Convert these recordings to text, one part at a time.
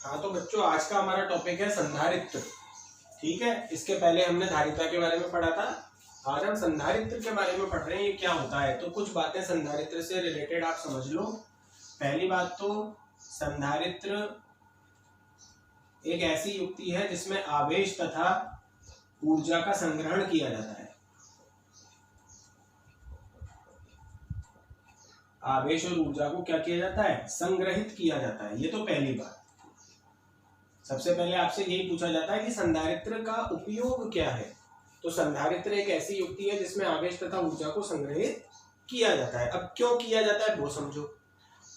हाँ तो बच्चों, आज का हमारा टॉपिक है संधारित्र। ठीक है, इसके पहले हमने धारिता के बारे में पढ़ा था। आज हम संधारित्र के बारे में पढ़ रहे हैं, ये क्या होता है। तो कुछ बातें संधारित्र से रिलेटेड आप समझ लो। पहली बात तो संधारित्र एक ऐसी युक्ति है जिसमें आवेश तथा ऊर्जा का संग्रहण किया जाता है। आवेश और ऊर्जा को क्या किया जाता है? संग्रहित किया जाता है। ये तो पहली बात। सबसे पहले आपसे यही पूछा जाता है कि संधारित्र का उपयोग क्या है। तो संधारित्र एक ऐसी युक्ति है जिसमें आवेश तथा ऊर्जा को संग्रहित किया जाता है। अब क्यों किया जाता है वो समझो।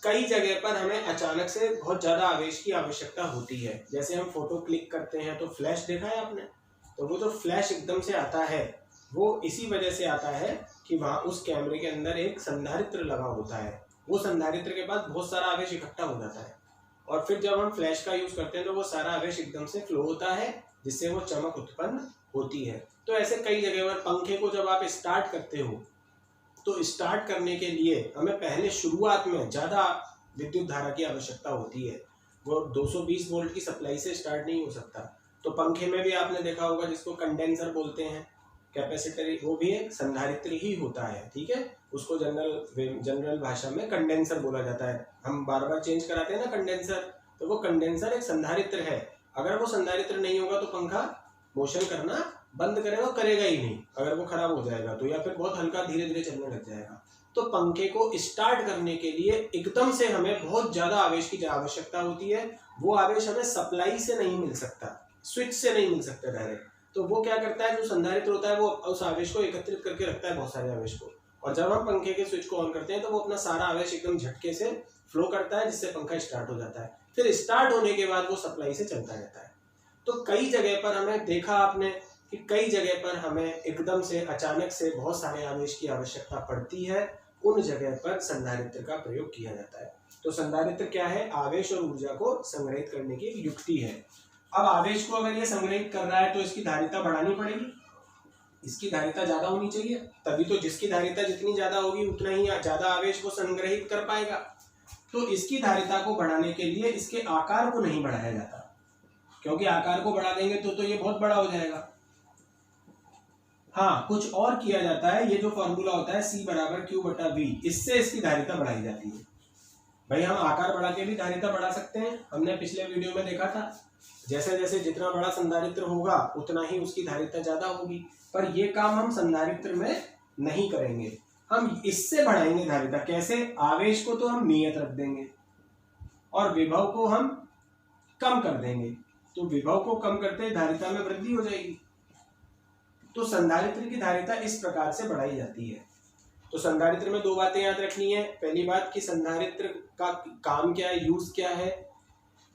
कई जगह पर हमें अचानक से बहुत ज्यादा आवेश की आवश्यकता होती है। जैसे हम फोटो क्लिक करते हैं तो फ्लैश देखा है आपने, तो वो जो फ्लैश एकदम से आता है वो इसी वजह से आता है कि वहां उस कैमरे के अंदर एक संधारित्र लगा होता है। वो संधारित्र के पास बहुत सारा आवेश इकट्ठा हो जाता है और फिर जब हम फ्लैश का यूज करते हैं तो वो सारा आवेश एकदम से फ्लो होता है, जिससे वो चमक उत्पन्न होती है। तो ऐसे कई जगह पर पंखे को जब आप स्टार्ट करते हो तो स्टार्ट करने के लिए हमें पहले शुरुआत में ज्यादा विद्युत धारा की आवश्यकता होती है। वो 220 वोल्ट की सप्लाई से स्टार्ट नहीं हो सकता। तो पंखे में भी आपने देखा होगा जिसको कंडेंसर बोलते हैं, कैपेसिटर, वो भी एक संधारित्र ही होता है। ठीक है, उसको जनरल भाषा में कंडेंसर बोला जाता है। हम बार बार चेंज कराते हैं ना कंडेंसर, तो वो कंडेंसर एक संधारित्र है। अगर वो संधारित्र नहीं होगा तो पंखा मोशन करना बंद करेगा, करेगा ही नहीं। अगर वो खराब हो जाएगा तो, या फिर बहुत हल्का धीरे धीरे चलने लग जाएगा। तो पंखे को स्टार्ट करने के लिए एकदम से हमें बहुत ज्यादा आवेश की आवश्यकता होती है। वो आवेश हमें सप्लाई से नहीं मिल सकता, स्विच से नहीं मिल सकता डायरेक्ट। तो वो क्या करता है, जो संधारित्र होता है वो उस आवेश को एकत्रित करके रखता है, बहुत सारे आवेश को। और जब हम पंखे के स्विच को ऑन करते हैं तो वो अपना सारा आवेश एकदम झटके से फ्लो करता है, जिससे पंखा स्टार्ट हो जाता है। फिर स्टार्ट होने के बाद वो सप्लाई से चलता रहता है। तो कई जगह पर हमें देखा आपने कि कई जगह पर हमें एकदम से अचानक से बहुत सारे आवेश की आवश्यकता पड़ती है, उन जगह पर संधारित्र का प्रयोग किया जाता है। तो संधारित्र क्या है? आवेश और ऊर्जा को संग्रहित करने की एक युक्ति है। अब आवेश को अगर ये संग्रहित कर रहा है तो इसकी धारिता बढ़ानी पड़ेगी, इसकी धारिता ज्यादा होनी चाहिए, तभी तो जिसकी धारिता जितनी ज्यादा होगी उतना ही ज्यादा आवेश को संग्रहित कर पाएगा। तो इसकी धारिता को बढ़ाने के लिए इसके आकार को नहीं बढ़ाया जाता, क्योंकि आकार को बढ़ा देंगे तो ये बहुत बड़ा हो जाएगा। हाँ, कुछ और किया जाता है। ये जो फॉर्मूला होता है C = Q/V, इससे इसकी धारिता बढ़ाई जाती है। भाई हम आकार बढ़ा के भी धारिता बढ़ा सकते हैं, हमने पिछले वीडियो में देखा था। जैसे जैसे जितना बड़ा संधारित्र होगा उतना ही उसकी धारिता ज्यादा होगी। पर ये काम हम संधारित्र में नहीं करेंगे, हम इससे बढ़ाएंगे धारिता। कैसे? आवेश को तो हम नियत रख देंगे और विभव को हम कम कर देंगे। तो विभव को कम करते धारिता में वृद्धि हो जाएगी। तो संधारित्र की धारिता इस प्रकार से बढ़ाई जाती है। तो संधारित्र में दो बातें याद रखनी है। पहली बात कि संधारित्र का काम क्या है, यूज क्या है,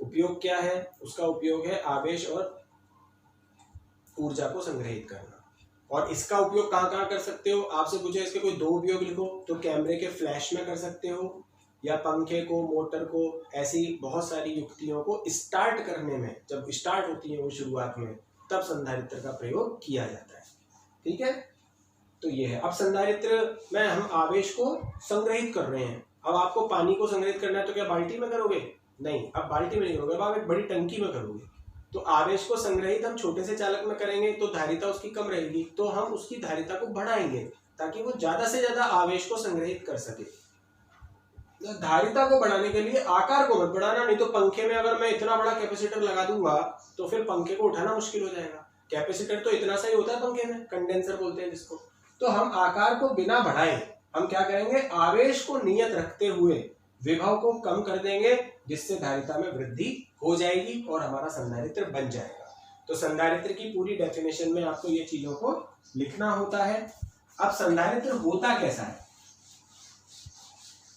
उपयोग क्या है। उसका उपयोग है आवेश और ऊर्जा को संग्रहित करना। और इसका उपयोग कहाँ कहाँ कर सकते हो? आपसे पूछे इसके कोई दो उपयोग लिखो तो कैमरे के फ्लैश में कर सकते हो, या पंखे को, मोटर को, ऐसी बहुत सारी युक्तियों को स्टार्ट करने में, जब स्टार्ट होती है वो शुरुआत में, तब संधारित्र का प्रयोग किया जाता है। ठीक है, तो ये है। अब संधारित्र में हम आवेश को संग्रहित कर रहे हैं। अब आपको पानी को संग्रहित करना है तो क्या बाल्टी में करोगे? नहीं, अब बाल्टी में नहीं करोगे, अब आप एक बड़ी टंकी में करोगे। तो आवेश को संग्रहित हम छोटे से चालक में करेंगे तो धारिता उसकी कम रहेगी, तो हम उसकी धारिता को बढ़ाएंगे ताकि वो ज्यादा से ज्यादा आवेश को संग्रहित कर सके। धारिता को बढ़ाने के लिए आकार को मत बढ़ाना, नहीं तो पंखे में अगर मैं इतना बड़ा कैपेसिटर लगा दूंगा तो फिर पंखे को उठाना मुश्किल हो जाएगा। कैपेसिटर तो इतना सा ही होता है पंखे में, कंडेंसर बोलते हैं जिसको। तो हम आकार को बिना बढ़ाए हम क्या करेंगे, आवेश को नियत रखते हुए विभव को कम कर देंगे, जिससे धारिता में वृद्धि हो जाएगी और हमारा संधारित्र बन जाएगा। तो संधारित्र की पूरी डेफिनेशन में आपको ये चीजों को लिखना होता है। अब संधारित्र होता कैसा है?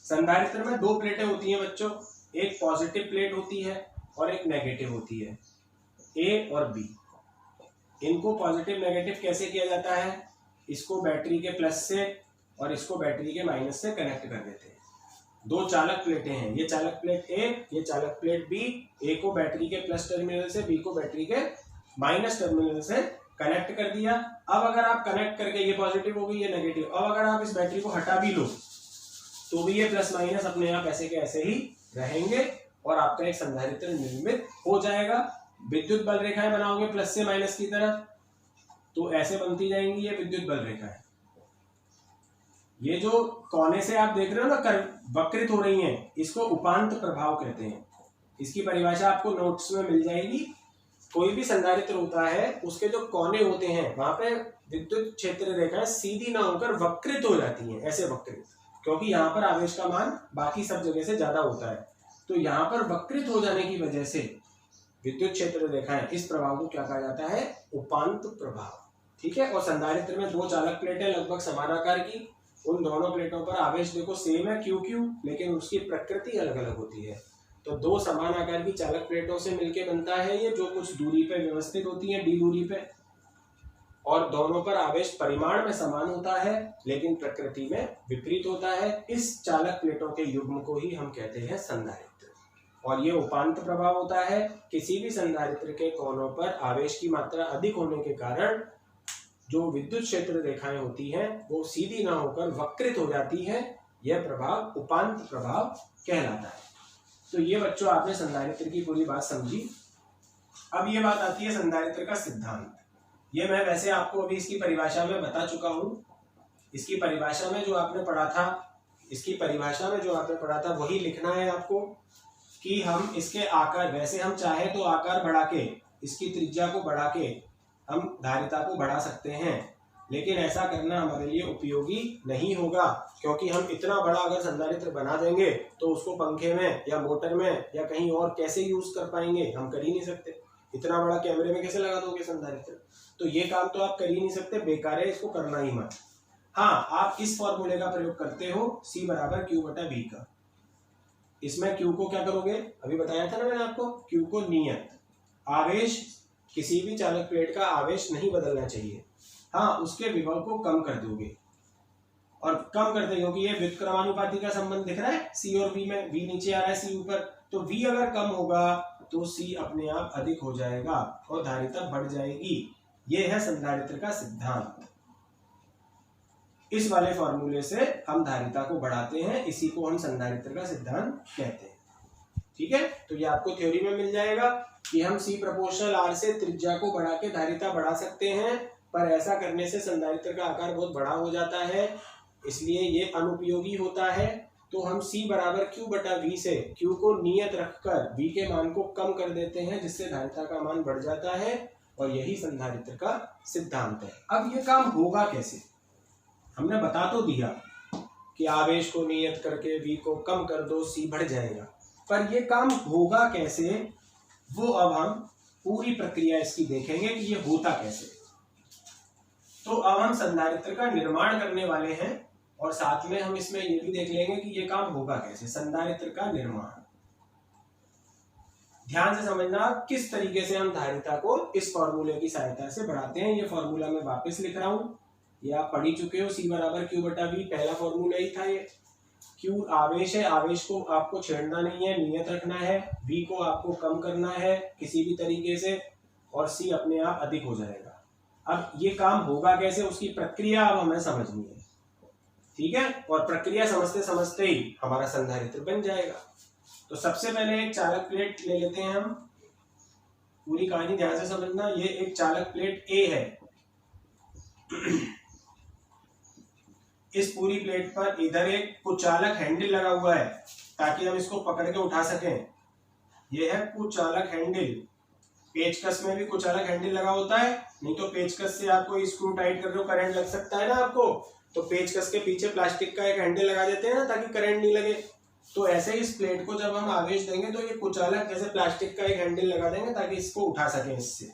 संधारित्र में दो प्लेटें होती हैं बच्चों, एक पॉजिटिव प्लेट होती है और एक नेगेटिव होती है, A और B। इनको पॉजिटिव नेगेटिव कैसे किया जाता है? इसको बैटरी के प्लस से और इसको बैटरी के माइनस से कनेक्ट कर देते हैं। दो चालक प्लेटें हैं, ये चालक प्लेट A, ये चालक प्लेट B। A को बैटरी के प्लस टर्मिनल से, B को बैटरी के माइनस टर्मिनल से कनेक्ट कर दिया। अब अगर आप कनेक्ट करके, ये पॉजिटिव हो गई, ये नेगेटिव, अब अगर आप इस बैटरी को हटा भी लो तो भी ये प्लस माइनस अपने आप ऐसे के ऐसे ही रहेंगे और आपका एक संधारित्र निर्मित हो जाएगा। विद्युत बल रेखाएं बनाओगे प्लस से माइनस की तरह, तो ऐसे बनती जाएंगी ये विद्युत बल रेखाएं। ये जो कोने से आप देख रहे हो ना वक्रित हो रही हैं, इसको उपांत प्रभाव कहते हैं। इसकी परिभाषा आपको नोट्स में मिल जाएगी। कोई भी संधारित्र होता है, उसके जो कोने होते हैं वहां पे विद्युत क्षेत्र रेखाएं सीधी ना होकर वक्रित हो जाती हैं, ऐसे वक्रित, क्योंकि यहाँ पर आवेश का मान बाकी सब जगह से ज्यादा होता है। तो यहाँ पर वक्रित हो जाने की वजह से विद्युत क्षेत्र रेखाएं, इस प्रभाव को क्या कहा जाता है? उपांत प्रभाव। ठीक है। और संधारित्र में दो चालक प्लेटें लगभग समान आकार की, उन दोनों प्लेटों पर आवेश देखो सेम है क्यू क्यू, लेकिन उसकी प्रकृति अलग अलग होती है। तो दो समान आकार की चालक प्लेटों से मिलकर बनता है ये, जो कुछ दूरी पे व्यवस्थित होती है, डी दूरी पे, और दोनों पर आवेश परिमाण में समान होता है लेकिन प्रकृति में विपरीत होता है। इस चालक प्लेटों के युग्म को ही हम कहते हैं संधारित्र। और ये उपांत प्रभाव होता है। किसी भी संधारित्र के कोनों पर आवेश की मात्रा अधिक होने के कारण जो विद्युत क्षेत्र रेखाएं होती हैं वो सीधी ना होकर वक्रित हो जाती है। यह प्रभाव उपांत प्रभाव कहलाता है। तो ये बच्चों आपने संधारित्र की पूरी बात समझी। अब ये बात आती है संधारित्र का सिद्धांत। ये मैं वैसे आपको अभी इसकी परिभाषा में बता चुका हूं। इसकी परिभाषा में जो आपने पढ़ा था, वही लिखना है आपको कि हम इसके आकार, वैसे हम चाहे तो आकार बढ़ा के, इसकी त्रिज्या को बढ़ा के हम धारिता को बढ़ा सकते हैं, लेकिन ऐसा करना हमारे लिए उपयोगी नहीं होगा, क्योंकि हम इतना बड़ा अगर संधारित्र बना देंगे तो उसको पंखे में या मोटर में या कहीं और कैसे यूज कर पाएंगे? हम कर ही नहीं सकते। इतना बड़ा कैमरे में कैसे लगा दोगे संधारित्र? तो ये काम तो आप कर ही नहीं सकते, बेकार है, इसको करना ही मत। हाँ, आप इस फॉर्मूले का प्रयोग करते हो C बराबर Q बटा V का। इसमें Q को क्या करोगे? अभी बताया था ना मैंने आपको, Q को नियत आवेश, किसी भी चालक प्लेट का आवेश नहीं बदलना चाहिए। हाँ, उसके विभव को कम कर दोगे, और कम करते क्योंकि ये व्युत्क्रमानुपाती का संबंध दिख रहा है C और V में, V नीचे आ रहा है C ऊपर, तो V अगर कम होगा तो C अपने आप अधिक हो जाएगा और धारिता बढ़ जाएगी। ये है संधारित्र का सिद्धांत। इस वाले फॉर्मूले से हम धारिता को बढ़ाते हैं, इसी को हम संधारित्र का सिद्धांत कहते हैं। ठीक है। तो ये आपको थ्योरी में मिल जाएगा कि हम C प्रोपोर्शनल R से त्रिज्या को बढ़ा के धारिता बढ़ा सकते हैं, पर ऐसा करने से संधारित्र का आकार बहुत बड़ा हो जाता है, इसलिए ये अनुपयोगी होता है। तो हम C बराबर Q बटा V से Q को नियत रखकर V के मान को कम कर देते हैं, जिससे धारिता का मान बढ़ जाता है, और यही संधारित्र का सिद्धांत है। अब ये काम होगा कैसे? हमने बता तो दिया कि आवेश को नियत करके V को कम कर दो, C बढ़ जाएगा, पर ये काम होगा कैसे, वो अब हम पूरी प्रक्रिया इसकी देखेंगे कि ये होता कैसे। तो अब हम संधारित्र का निर्माण करने वाले हैं, और साथ में हम इसमें ये भी देख लेंगे कि ये काम होगा कैसे। संधारित्र का निर्माण, ध्यान से समझना किस तरीके से हम धारिता को इस फॉर्मूले की सहायता से बढ़ाते हैं। ये फॉर्मूला मैं वापस लिख रहा हूं, ये आप पढ़ ही चुके हो। C बराबर Q बटा V पहला फॉर्मूला ही था ये। Q आवेश है, आवेश को आपको छेड़ना नहीं है, नियत रखना है। V को आपको कम करना है किसी भी तरीके से, और C अपने आप अधिक हो जाएगा। अब ये काम होगा कैसे, उसकी प्रक्रिया अब हमें समझनी है। ठीक है। और प्रक्रिया समझते समझते ही हमारा संधारित्र बन जाएगा। तो सबसे पहले एक चालक प्लेट ले लेते हैं हम। पूरी कहानी ध्यान से समझना। ये एक चालक प्लेट A है। इस पूरी प्लेट पर इधर एक कुचालक हैंडल लगा हुआ है ताकि हम इसको पकड़ के उठा सकें। यह है कुचालक हैंडल। पेचकस में भी कुचालक हैंडल लगा होता है, नहीं तो पेचकस से आपको स्क्रू टाइट कर रहे हो, करंट लग सकता है ना आपको, तो पेचकस के पीछे प्लास्टिक का एक हैंडल लगा देते हैं ना ताकि करंट नहीं लगे। तो ऐसे इस प्लेट को जब हम आवेश देंगे तो ये कुचालक जैसे प्लास्टिक का एक हैंडल लगा देंगे ताकि इसको उठा सकें इससे।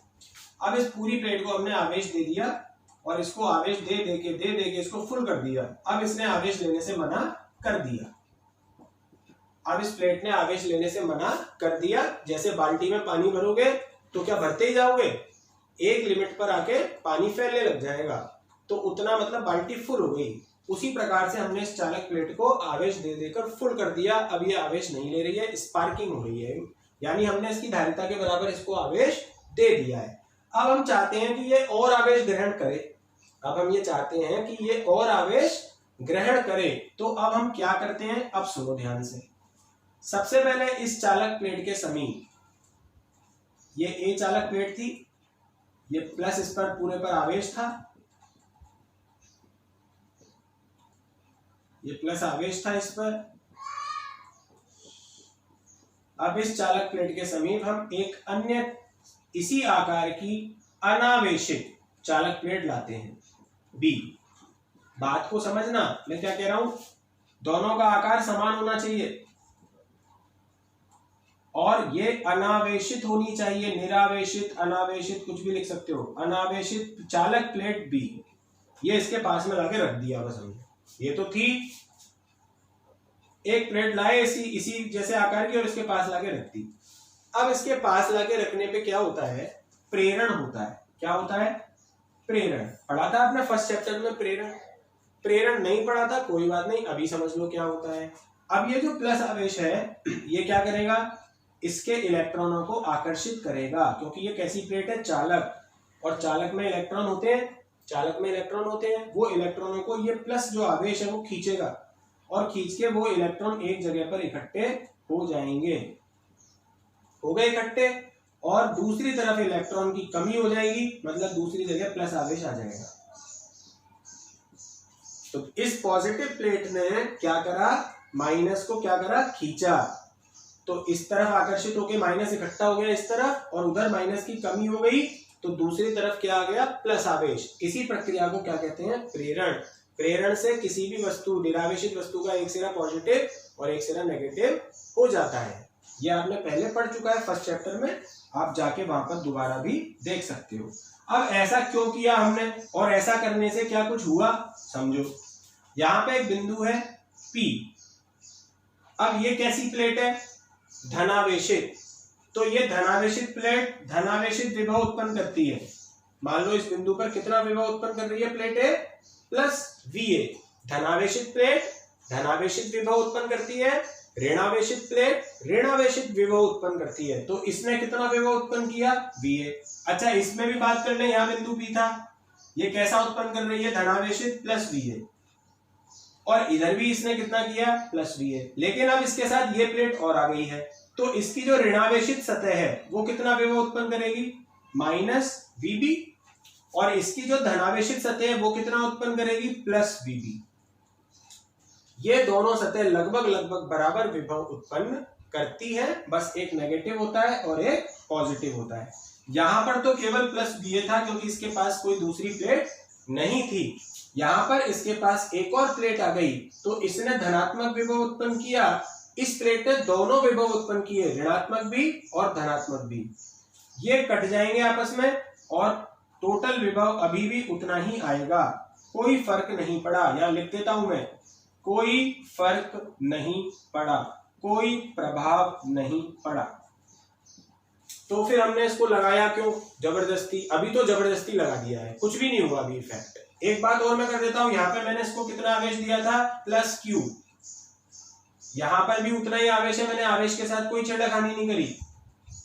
अब इस पूरी प्लेट को हमने आवेश दे दिया, और इसको आवेश दे दे के इसको फुल कर दिया। अब इसने आवेश लेने से मना कर दिया। अब इस प्लेट ने आवेश लेने से मना कर दिया। जैसे बाल्टी में पानी भरोगे तो क्या भरते ही जाओगे, एक लिमिट पर आके पानी फैलने लग जाएगा, तो उतना मतलब बाल्टी फुल हो गई। उसी प्रकार से हमने इस चालक प्लेट को आवेश दे देकर फुल कर दिया। अब ये आवेश नहीं ले रही है, स्पार्किंग हो रही है, यानी हमने इसकी धारिता के बराबर इसको आवेश दे दिया है। अब हम चाहते हैं कि ये और आवेश ग्रहण करे। तो अब हम क्या करते हैं, अब सुनो ध्यान से। सबसे पहले इस चालक प्लेट के समीप, ये ए चालक प्लेट थी, ये प्लस इस पर पूरे पर आवेश था, ये प्लस आवेश था इस पर। अब इस चालक प्लेट के समीप हम एक अन्य इसी आकार की अनावेशित चालक प्लेट लाते हैं बी। बात को समझना, मैं क्या कह रहा हूं, दोनों का आकार समान होना चाहिए और ये अनावेशित होनी चाहिए, निरावेशित, अनावेशित, कुछ भी लिख सकते हो। अनावेशित चालक प्लेट बी, ये इसके पास में लाके रख दिया बस हमने। ये तो थी, एक प्लेट लाए इसी जैसे आकार की और इसके पास लाके रख दी। अब इसके पास लाके रखने पे क्या होता है, प्रेरण होता है। क्या होता है, प्रेरण। पढ़ा था आपने फर्स्ट चैप्टर में प्रेरण। प्रेरण नहीं पढ़ा था, कोई बात नहीं, अभी समझ लो क्या होता है। अब ये जो प्लस आवेश है ये क्या करेगा, इसके इलेक्ट्रॉनों को आकर्षित करेगा, क्योंकि ये कैसी प्लेट है, चालक, और चालक में इलेक्ट्रॉन होते हैं, चालक में इलेक्ट्रॉन होते हैं। वो इलेक्ट्रॉनों को ये प्लस जो आवेश है वो खींचेगा और खींच के वो इलेक्ट्रॉन एक जगह पर इकट्ठे हो जाएंगे, हो गए इकट्ठे, और दूसरी तरफ इलेक्ट्रॉन की कमी हो जाएगी, मतलब दूसरी जगह प्लस आवेश आ जाएगा। तो इस पॉजिटिव प्लेट ने क्या करा, माइनस को क्या करा, खींचा, तो इस तरफ आकर्षित होकर माइनस इकट्ठा हो गया इस तरफ, और उधर माइनस की कमी हो गई तो दूसरी तरफ क्या आ गया, प्लस आवेश। इसी प्रक्रिया को क्या कहते हैं, प्रेरण। प्रेरण से किसी भी वस्तु, निरावेशित वस्तु का एक सिरा पॉजिटिव और एक सिरा नेगेटिव हो जाता है। ये आपने पहले पढ़ चुका है फर्स्ट चैप्टर में, आप जाके वहां पर दोबारा भी देख सकते हो। अब ऐसा क्यों किया हमने और ऐसा करने से क्या कुछ हुआ, समझो। यहाँ पे एक बिंदु है P। अब ये कैसी प्लेट है, धनावेशित। तो ये धनावेशित प्लेट धनावेशित विभव उत्पन्न करती है। मान लो इस बिंदु पर कितना विभव उत्पन्न कर रही है प्लेट ए, प्लस VA। धनावेशित प्लेट धनावेशित विभव उत्पन्न करती है, ऋणावेशित प्लेट ऋणावेशित विभव उत्पन्न करती है। तो इसने कितना विभव उत्पन्न किया, VA। अच्छा, इसमें भी बात कर ले, यहाँ बिंदु P था, ये कैसा उत्पन्न कर रही है, धनावेशित प्लस VA, और इधर भी इसने कितना किया, प्लस VA। लेकिन अब इसके साथ ये प्लेट और आ गई है, तो इसकी जो ऋणावेशित सतह है वो कितना विभव उत्पन्न करेगी, माइनस VB, और इसकी जो धनावेशित सतह है वो कितना उत्पन्न करेगी, प्लस VB। ये दोनों सतह लगभग बराबर विभव उत्पन्न करती है, बस एक नेगेटिव होता है और एक पॉजिटिव होता है। यहां पर तो केवल प्लस VA था क्योंकि इसके पास कोई दूसरी प्लेट नहीं थी। यहां पर इसके पास एक और प्लेट आ गई तो इसने धनात्मक विभव उत्पन्न किया। इस प्लेट ने दोनों विभव उत्पन्न किए, ऋणात्मक भी और धनात्मक भी। ये कट जाएंगे आपस में और टोटल विभव अभी भी उतना ही आएगा, कोई फर्क नहीं पड़ा। यहां लिख देता हूं मैं, कोई फर्क नहीं पड़ा, कोई प्रभाव नहीं पड़ा। तो फिर हमने इसको लगाया क्यों, जबरदस्ती। अभी तो जबरदस्ती लगा दिया है, कुछ भी नहीं हुआ अभी इफेक्ट। एक बात और मैं कर देता हूं, यहाँ पे मैंने इसको कितना आवेश दिया था, प्लस Q। यहां पर भी उतना ही आवेश है, मैंने आवेश के साथ कोई छेड़खानी नहीं करी,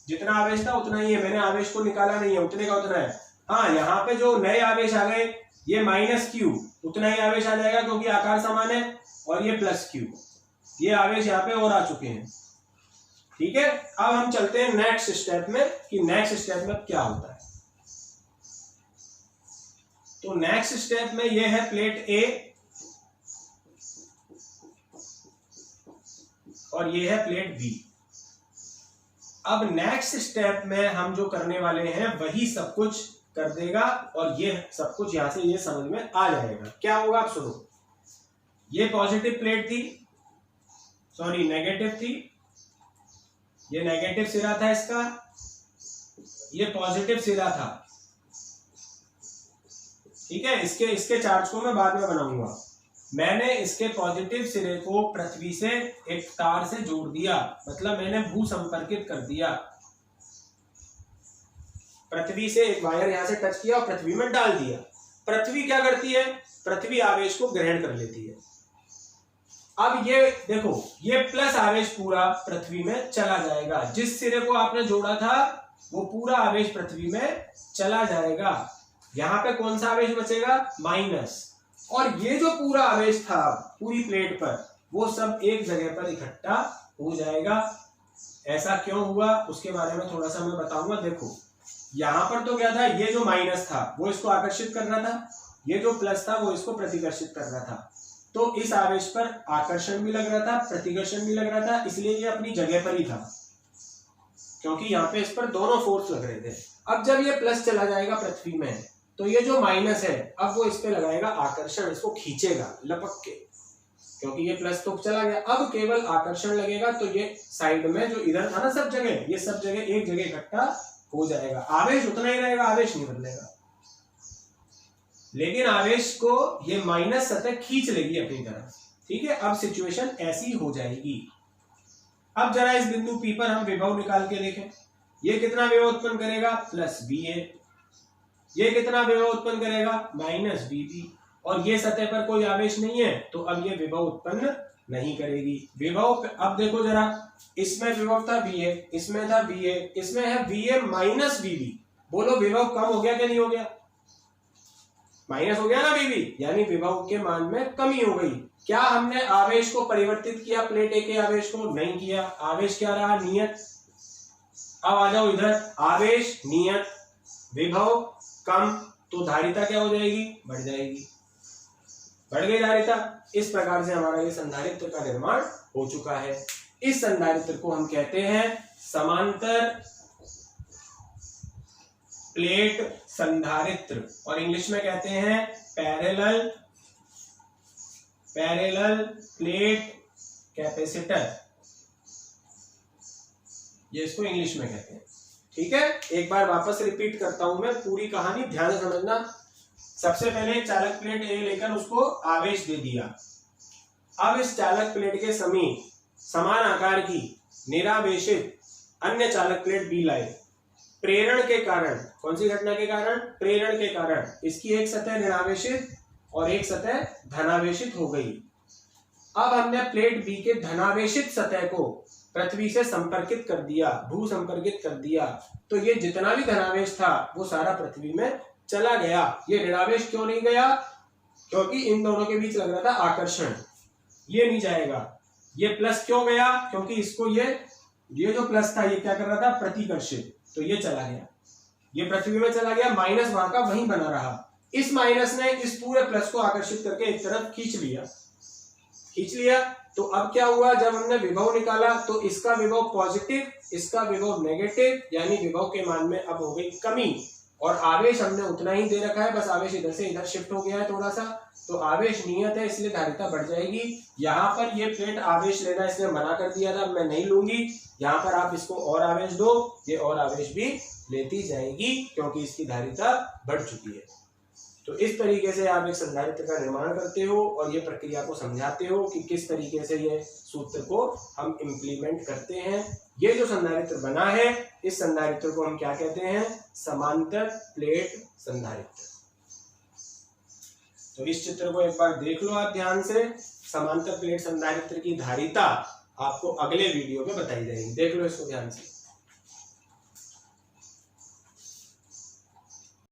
जितना आवेश था उतना ही है, मैंने आवेश को निकाला नहीं है, उतने का उतना है। हाँ, यहाँ पे जो नए आवेश आ गए, ये माइनस Q, उतना ही आवेश आ जाएगा क्योंकि आकार समान है, और ये प्लस Q, ये आवेश यहाँ पे और आ चुके हैं। ठीक है, अब हम चलते हैं नेक्स्ट स्टेप में कि नेक्स्ट स्टेप में क्या होता है। तो नेक्स्ट स्टेप में ये है प्लेट A और ये है प्लेट B। अब नेक्स्ट स्टेप में हम जो करने वाले हैं वही सब कुछ कर देगा और ये सब कुछ यहां से ये समझ में आ जाएगा। क्या होगा आप सुनो, ये पॉजिटिव प्लेट थी, सॉरी नेगेटिव थी, ये नेगेटिव सिरा था इसका, ये पॉजिटिव सिरा था। ठीक है, इसके चार्ज को मैं बाद में बनाऊंगा। मैंने इसके पॉजिटिव सिरे को पृथ्वी से एक तार से जोड़ दिया, मतलब मैंने भू संपर्कित कर दिया। पृथ्वी से एक वायर यहां से टच किया और पृथ्वी में डाल दिया। पृथ्वी क्या करती है, पृथ्वी आवेश को ग्रहण कर लेती है। अब ये देखो, ये प्लस आवेश पूरा पृथ्वी में चला जाएगा। जिस सिरे को आपने जोड़ा था वो पूरा आवेश पृथ्वी में चला जाएगा। यहां पे कौन सा आवेश बचेगा, माइनस। और ये जो पूरा आवेश था पूरी प्लेट पर, वो सब एक जगह पर इकट्ठा हो जाएगा। ऐसा क्यों हुआ उसके बारे में थोड़ा सा मैं बताऊंगा। देखो यहां पर तो क्या था, ये जो माइनस था वो इसको आकर्षित कर रहा था, ये जो प्लस था वो इसको प्रतिकर्षित कर रहा था। तो इस आवेश पर आकर्षण भी लग रहा था, प्रतिकर्षण भी लग रहा था, इसलिए ये अपनी जगह पर ही था, क्योंकि यहाँ पे इस पर दोनों फोर्स लग रहे थे। अब जब ये प्लस चला जाएगा पृथ्वी में, तो ये जो माइनस है अब वो इस पे लगाएगा आकर्षण, इसको खींचेगा लपक के, क्योंकि ये प्लस तो चला गया। अब केवल आकर्षण लगेगा, तो ये साइड में जो इधर था ना सब जगह, ये सब जगह एक जगह इकट्ठा हो जाएगा। आवेश उतना ही रहेगा, आवेश नहीं बदलेगा, लेकिन आवेश को ये माइनस सतह खींच लेगी अपनी तरफ। ठीक है, अब सिचुएशन ऐसी हो जाएगी। अब जरा इस बिंदु P पर हम विभव निकाल के देखें। ये कितना विभव उत्पन्न करेगा, प्लस VA। ये कितना विभव उत्पन्न करेगा, माइनस VB। और ये सतह पर कोई आवेश नहीं है, तो अब ये विभव उत्पन्न नहीं करेगी। विभव अब देखो जरा, इसमें विभव था VA, इसमें था VA, इसमें है VA माइनस VB। बोलो विभव कम हो गया कि नहीं हो गया, माइनस हो गया ना VB, यानी विभव के मान में कमी हो गई। क्या हमने आवेश को परिवर्तित किया प्लेट A के आवेश को, नहीं किया। आवेश क्या रहा, नियत। अब आ जाओ इधर, आवेश नियत, विभव कम, तो धारिता क्या हो जाएगी, बढ़ जाएगी, बढ़ गई धारिता। इस प्रकार से हमारा ये संधारित्र का निर्माण हो चुका है। इस संधारित्र को हम कहते हैं समांतर प्लेट संधारित्र, और इंग्लिश में कहते हैं पैरेलल प्लेट कैपेसिटर, ये इसको इंग्लिश में कहते हैं। ठीक है, एक बार वापस रिपीट करता हूं मैं, पूरी कहानी ध्यान से समझना। सबसे पहले चालक प्लेट A लेकर उसको आवेश दे दिया। अब इस चालक प्लेट के समीप समान आकार की निरावेशित अन्य चालक प्लेट B लाए। प्रेरण के कारण, कौन सी घटना के कारण, प्रेरण के कारण इसकी एक सतह ऋणावेशित और एक सतह धनावेशित हो गई। अब हमने प्लेट B के धनावेशित सतह को पृथ्वी से संपर्कित कर दिया, भू संपर्कित कर दिया, तो ये जितना भी धनावेश था वो सारा पृथ्वी में चला गया। ये ऋणावेश क्यों नहीं गया, क्योंकि इन दोनों के बीच लग रहा था आकर्षण, ये नहीं जाएगा। ये प्लस क्यों गया, क्योंकि इसको ये जो प्लस था ये क्या कर रहा था, प्रतिकर्षित, तो ये चला गया, ये पृथ्वी में चला गया। माइनस वहां का वहीं बना रहा। इस माइनस ने इस पूरे प्लस को आकर्षित करके एक तरफ खींच लिया। तो अब क्या हुआ, जब हमने विभव निकाला तो इसका विभव पॉजिटिव, इसका विभव नेगेटिव, यानी विभव के मान में अब हो गई कमी। और आवेश हमने उतना ही दे रखा है, बस आवेश इधर से इधर शिफ्ट हो गया है थोड़ा सा, तो आवेश नियत है, इसलिए धारिता बढ़ जाएगी। यहाँ पर ये प्लेट आवेश लेना इसलिए मना कर दिया था, मैं नहीं लूंगी। यहाँ पर आप इसको और आवेश दो, ये और आवेश भी लेती जाएगी, क्योंकि इसकी धारिता बढ़ चुकी है। तो इस तरीके से आप एक संधारित्र का निर्माण करते हो और ये प्रक्रिया को समझाते हो कि किस तरीके से ये सूत्र को हम इम्प्लीमेंट करते हैं। ये जो संधारित्र बना है, इस संधारित्र को हम क्या कहते हैं, समांतर प्लेट संधारित्र। तो इस चित्र को एक बार देख लो आप ध्यान से। समांतर प्लेट संधारित्र की धारिता आपको अगले वीडियो में बताई जाएगी, देख लो इसको ध्यान से।